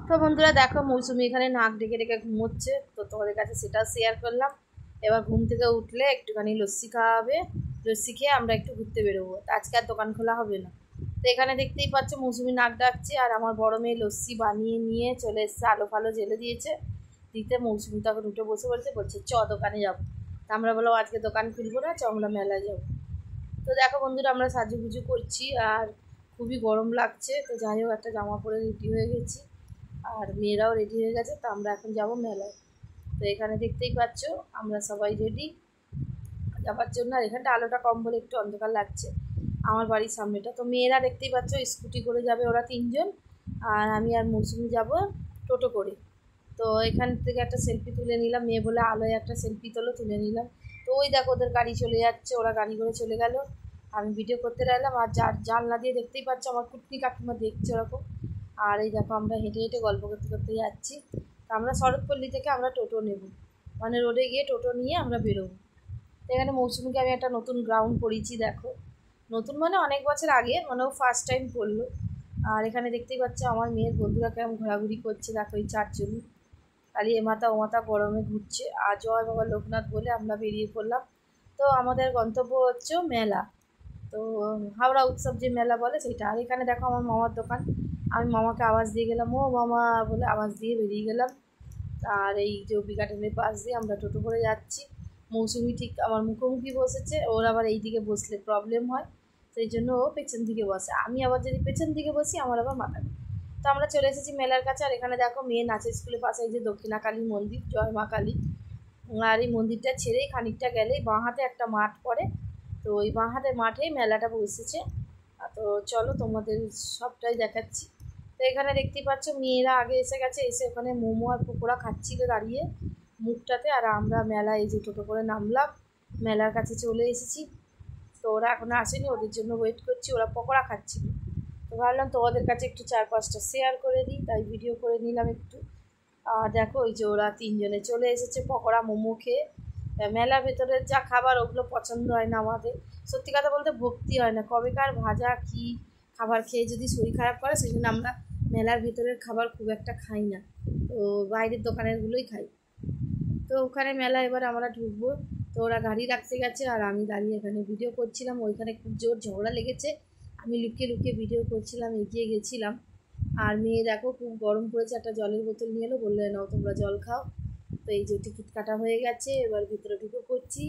তো বন্ধুরা দেখো মৌসুমি এখানে নাক ডেকে ডেকে ঘুমোচ্ছে, তো তোমাদের কাছে সেটা শেয়ার করলাম। এবার ঘুম থেকে উঠলে একটুখানি লস্যি খাওয়া হবে, লস্যি খেয়ে আমরা একটু ঘুরতে বেরোবো। তো আজকে আর দোকান খোলা হবে না। তো এখানে দেখতেই পাচ্ছ মৌসুমি নাক ডাকছে, আর আমার বড় মেয়ে লস্যি বানিয়ে নিয়ে চলে এসছে, আলো ফালো জেলে দিয়েছে দিতে। মৌসুমি তখন উঠে বসে বলছে চ দোকানে যাবো। তা আমরা বললাম আজকে দোকান খুলবো না, চ আমরা মেলায় যাবো। তো দেখো বন্ধুরা আমরা সাজুগুজু করছি, আর খুবই গরম লাগছে। তো যাই হোক একটা জামা পরে রেডি হয়ে গেছি, আর মেয়েরাও রেডি হয়ে গেছে। তো আমরা এখন যাব মেলায়। তো এখানে দেখতেই পাচ্ছ আমরা সবাই রেডি যাবার জন্য। আর এখানটা আলোটা কম বলে একটু অন্ধকার লাগছে আমার বাড়ির সামনেটা। তো মেয়েরা দেখতেই পাচ্ছ স্কুটি করে যাবে, ওরা 3জন, আর আমি আর মৌসুমি যাব টোটো করে। তো এখান থেকে একটা সেলফি তুলে নিলাম, মেয়ে বলে আলোয় একটা সেলফি তুলে নিলাম। তো ওই দেখো ওদের গাড়ি চলে যাচ্ছে, ওরা গাড়ি করে চলে গেল, আমি ভিডিও করতে রইলাম। আর জানলা দিয়ে দেখতেই পাচ্ছ আমার কুটনি কাকিমা দেখছে ওরকম। আর এই দেখো আমরা হেঁটে হেঁটে গল্প করতে করতে যাচ্ছি। তো আমরা শরৎপল্লী থেকে আমরা টোটো নেব, মানে রোডে গিয়ে টোটো নিয়ে আমরা বেরোবো। তো এখানে মৌসুমিকে আমি একটা নতুন গ্রাউন্ড পড়িয়েছি, দেখো নতুন মানে অনেক বছর আগে, মানে ও ফার্স্ট টাইম পড়লো। আর এখানে দেখতেই পাচ্ছ আমার মেয়ের বন্ধুরা কেমন ঘোরাঘুরি করছে, দেখো এই 4জনই খালি এমাথা ওমাথা গরমে ঘুরছে। আর জয় বাবা লোকনাথ বলে আমরা বেরিয়ে পড়লাম। তো আমাদের গন্তব্য হচ্ছে মেলা, তো হাওড়া উৎসব যে মেলা বলে সেইটা। আর এখানে দেখো আমার মামার দোকান, আমি মামাকে আওয়াজ দিয়ে গেলাম, ও মামা বলে আওয়াজ দিয়ে বেরিয়ে গেলাম। আর এই যে বিকাটেনের পাশ দিয়ে আমরা টোটো করে যাচ্ছি। মৌসুমি ঠিক আমার মুখোমুখি বসেছে, ওর আবার এই দিকে বসলে প্রবলেম হয়, সেই জন্য ও পেছন দিকে বসে। আমি আবার যদি পেছন দিকে বসি আমার আবার মাথা। তো আমরা চলে এসেছি মেলার কাছে। আর এখানে দেখো মেয়ে নাচের স্কুলের পাশে এই যে দক্ষিণাকালী মন্দির, জয় মা কালী। আর এই মন্দিরটা ছেড়েই খানিকটা গেলেই বাঁ হাতে একটা মাঠ পড়ে, তো ওই বাঁ হাতে মাঠেই মেলাটা বসেছে। তো চলো তোমাদের সবটাই দেখাচ্ছি। তো এখানে দেখতেই পাচ্ছ মেয়েরা আগে এসে গেছে, এসে ওখানে মোমো আর পকোড়া খাচ্ছিল দাঁড়িয়ে মুখটাতে। আর আমরা মেলা এই যে টোটো করে নামলাম, মেলার কাছে চলে এসেছি। তো ওরা এখনো আসেনি, ওদের জন্য ওয়েট করছি, ওরা পকোড়া খাচ্ছিল। তো ভাবলাম তোমাদের কাছে একটু 4-5টা শেয়ার করে দিই, তাই ভিডিও করে নিলাম একটু। আর দেখো ওই যে ওরা 3জনে চলে এসেছে পকোড়া মোমো খেয়ে। মেলার ভেতরের যা খাবার ওগুলো পছন্দ হয় না আমাদের, সত্যি কথা বলতে ভক্তি হয় না, কবেকার ভাজা কি খাবার খেয়ে যদি শরীর খারাপ করে, সেই জন্য আমরা মেলার ভেতরের খাবার খুব একটা খাই না, তো বাইরের দোকানেরগুলোই খাই। তো ওখানে মেলা এবার আমরা ঢুকবো। তো ওরা গাড়ি রাখতে গেছে, আর আমি দাঁড়িয়ে এখানে ভিডিও করছিলাম। ওইখানে খুব জোর ঝগড়া লেগেছে, আমি লুকিয়ে লুকিয়ে ভিডিও করছিলাম, এগিয়ে গেছিলাম। আর মেয়ে দেখো খুব গরম পড়েছে, একটা জলের বোতল নিয়ে এলো, বললে নাও তোমরা জল খাও। তো এই যে টিকিট কাটা হয়ে গেছে, এবার ভিতরে ঢুকে পড়ছি।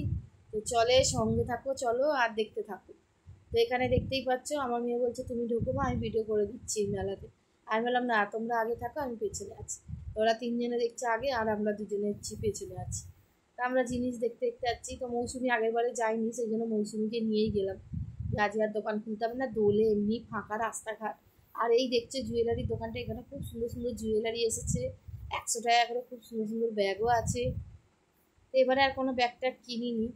তো চলে সঙ্গে থাকো, চলো আর দেখতে থাকো। তো এখানে দেখতেই পাচ্ছ আমার মেয়ে বলছে তুমি ঢুকো মা, আমি ভিডিও করে দিচ্ছি মেলাতে। আমি বললাম না তোমরা আগে থাকো, আমি পেছনে আছি। ওরা 3জনে দেখছে আগে, আর আমরা 2জনে পেছনে আছি। তা আমরা জিনিস দেখতে দেখতে যাচ্ছি। তো মৌসুমি আগের বারে যাইনি, সেই জন্য মৌসুমিকে নিয়েই গেলাম। আজ আর দোকান খুলতে হবে না, দোলে এমনি ফাঁকা রাস্তাঘাট। আর এই দেখছে জুয়েলারির দোকানটা, এখানে খুব সুন্দর সুন্দর জুয়েলারি এসেছে, 100 টাকা করে খুব সুন্দর সুন্দর ব্যাগও আছে। তো এবারে আর কোনো ব্যাগ ট্যাগ কিনিনি,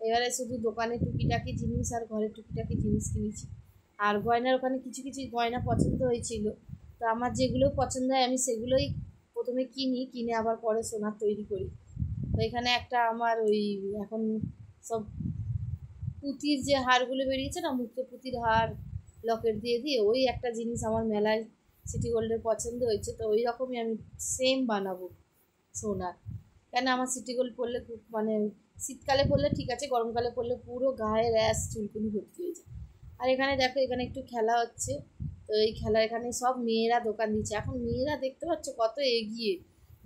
এবারে শুধু দোকানে টুকিটাকি জিনিস আর ঘরে টুকিটাকি জিনিস কিনেছি। আর গয়নার ওখানে কিছু কিছু গয়না পছন্দ হয়েছিল, তো আমার যেগুলো পছন্দ হয় আমি সেগুলোই প্রথমে কিনে আবার পরে সোনার তৈরি করি। তো এখানে একটা আমার ওই এখন সব পুঁতির যে হারগুলো বেরিয়েছে না, মুক্ত পুঁতির হার লকেট দিয়ে দিয়ে, ওই একটা জিনিস আমার মেলায় সিটি গোল্ডের পছন্দ হয়েছে, তো ওই রকমই আমি সেম বানাবো সোনার। কেন আমার সিটি গোল্ড পরলে খুব মানে শীতকালে পরলে ঠিক আছে, গরমকালে পরলে পুরো গায়ে র্যাশ চুলকুনি ভর্তি হয়ে যায়। আর এখানে দেখো এখানে একটু খেলা হচ্ছে, তো এই খেলা এখানে সব মেয়েরা দোকান দিচ্ছে। এখন মেয়েরা দেখতে পাচ্ছ কত এগিয়ে,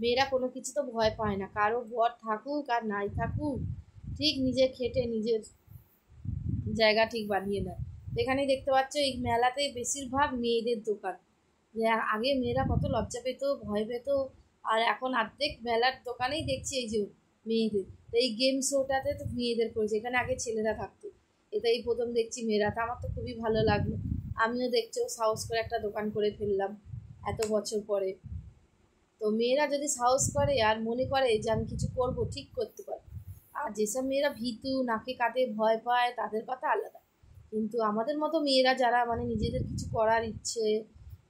মেয়েরা কোনো কিছু তো ভয় পায় না, কারো বর থাকুক আর নাই থাকুক ঠিক নিজে খেটে নিজের জায়গা ঠিক বানিয়ে নেয়। এখানেই দেখতে পাচ্ছ এই মেলাতেই বেশিরভাগ মেয়েদের দোকান। যে আগে মেয়েরা কত লজ্জা পেত, ভয় পেত, আর এখন অর্ধেক মেলার দোকানেই দেখছি এই যে মেয়েদের। তো এই গেম শোটাতে তো মেয়েদের করেছে, এখানে আগে ছেলেরা থাকতো, এটা এই প্রথম দেখছি মেয়েরা। তো আমার তো খুবই ভালো লাগলো, আমিও দেখছো সাহস করে একটা দোকান করে ফেললাম এত বছর পরে। তো মেয়েরা যদি সাহস করে আর মনে করে যে আমি কিছু করব, ঠিক করতে পারে। আর যেসব মেয়েরা ভীতু নাকে কাটে ভয় পায় তাদের কথা আলাদা, কিন্তু আমাদের মতো মেয়েরা যারা মানে নিজেদের কিছু করার ইচ্ছে,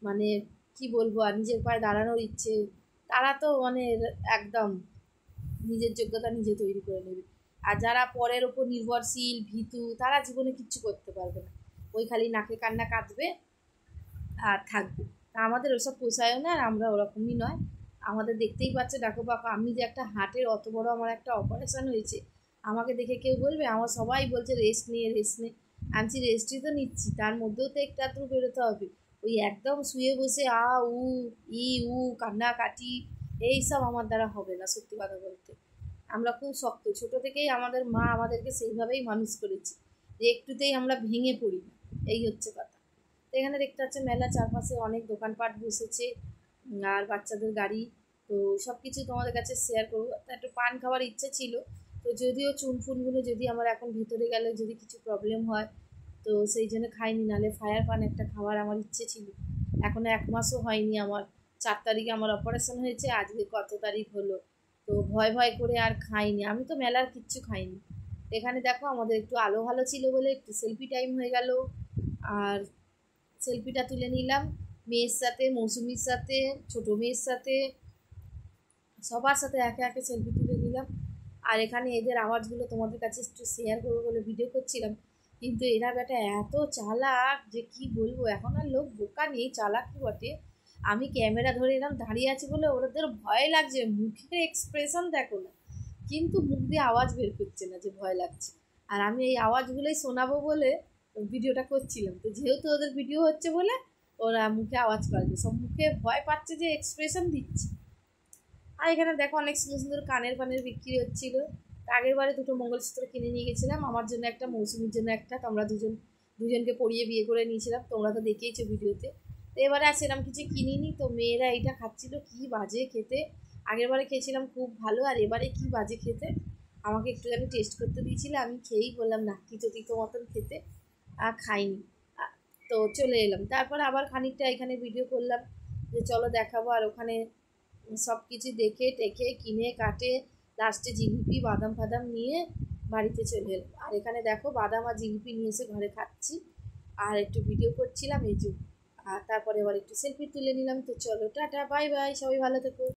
মানে কি বলবো আর নিজের পায়ে দাঁড়ানোর ইচ্ছে, তারা তো মানে একদম নিজের যোগ্যতা নিজে তৈরি করে নেবে। আর যারা পরের ওপর নির্ভরশীল ভীতু, তারা জীবনে কিচ্ছু করতে পারবে না, ওই খালি নাকে কান্না কাঁদবে আর থাকবে। আমাদের ওসব পোষায়ও না, আর আমরা ওরকমই নয়। আমাদের দেখতেই পাচ্ছে, দেখো বাবা, আমি যে একটা হার্টের অত বড় আমার একটা অপারেশন হয়েছে, আমাকে দেখে কেউ বলবে? আমার সবাই বলছে রেস্ট নিয়ে রেস্ট নে। আমি রেস্টই তো নিচ্ছি, তার মধ্যেও তো একটু আধটু বেরোতে হবে। ওই একদম শুয়ে বসে উ ই উ কান্নাকাটি এইসব আমার দ্বারা হবে না, সত্যি কথা বলতে। আমরা খুব শক্ত, ছোট থেকেই আমাদের মা আমাদেরকে সেইভাবেই মানুষ করেছে যে একটুতেই আমরা ভেঙে পড়ি না, এই হচ্ছে কথা। তো এখানে দেখতে পাচ্ছেন মেলা চারপাশে অনেক দোকানপাট বসেছে, আর বাচ্চাদের গাড়ি। তো সব কিছু তোমাদের কাছে শেয়ার করবো। তা একটু পান খাওয়ার ইচ্ছে ছিল, তো যদিও চুনফুনগুলো যদি আমার এখন ভিতরে গেলে যদি কিছু প্রবলেম হয়, তো সেই জন্য খাইনি। নাহলে ফায়ার পান একটা খাওয়ার আমার ইচ্ছে ছিল। এখনো 1 মাসও হয়নি আমার, 4 তারিখে আমার অপারেশন হয়েছে, আজকে কত তারিখ হলো। তো ভয় ভয় করে আর খাইনি, আমি তো মেলার কিচ্ছু খাইনি। এখানে দেখো আমাদের একটু আলো ভালো ছিল বলে একটু সেলফি টাইম হয়ে গেল। আর সেলফিটা তুলে নিলাম মেয়ের সাথে, মৌসুমির সাথে, ছোটো মেয়ের সাথে, সবার সাথে একে একে সেলফি তুলে নিলাম। আর এখানে এদের আওয়াজগুলো তোমাদের কাছে একটু শেয়ার করবো বলে ভিডিও করছিলাম, কিন্তু এরা বেটা এত চালাক যে কি বলবো। এখন আর লোক বোকা নেই, চালাক কি বটে। আমি ক্যামেরা ধরে এরকম দাঁড়িয়ে আছি বলে ওদের ভয় লাগছে, মুখের এক্সপ্রেশন দেখো না, কিন্তু মুখ দিয়ে আওয়াজ বের করছে না যে ভয় লাগছে। আর আমি এই আওয়াজগুলোই শোনাবো বলে ভিডিওটা করছিলাম। তো যেহেতু ওদের ভিডিও হচ্ছে বলে ওরা মুখে আওয়াজ করছে, সব মুখে ভয় পাচ্ছে যে এক্সপ্রেশন দিচ্ছে। আর এখানে দেখো অনেক সুন্দর সুন্দর কানের ফানের বিক্রি হচ্ছিল। আগের বারে 2টো মঙ্গলসূত্র কিনে নিয়ে গেছিলাম, আমার জন্য একটা, মৌসুমীর জন্য একটা। তো আমরা দুজনকে পরিয়ে বিয়ে করে নিয়েছিলাম, তোমরা তো দেখেইছো ভিডিওতে। তো এবারে আর সেরকম কিছু কিনিনি। তো মেয়েরা এইটা খাচ্ছিল, কি বাজে খেতে। আগের বারে খেয়েছিলাম খুব ভালো, আর এবারে কি বাজে খেতে। আমাকে একটুখানি টেস্ট করতে দিয়েছিল, আমি খেয়েই বললাম না, তিতো তিতো মতন খেতে, আর খাইনি। তো চলে এলাম। তারপর আবার খানিকটা এখানে ভিডিও করলাম যে চলো দেখাবো। আর ওখানে সব কিছু দেখে টেকে কিনে কাটে লাস্টে জিলিপি বাদাম ফাদাম নিয়ে বাড়িতে চলে এলাম। আর এখানে দেখো বাদাম আর জিলিপি নিয়ে এসে ঘরে খাচ্ছি, আর একটু ভিডিও করছিলাম এই যে। আর তারপরে আবার একটু সেলফি তুলে নিলাম। তো চলো টাটা, বাই বাই, সবাই ভালো থেকো।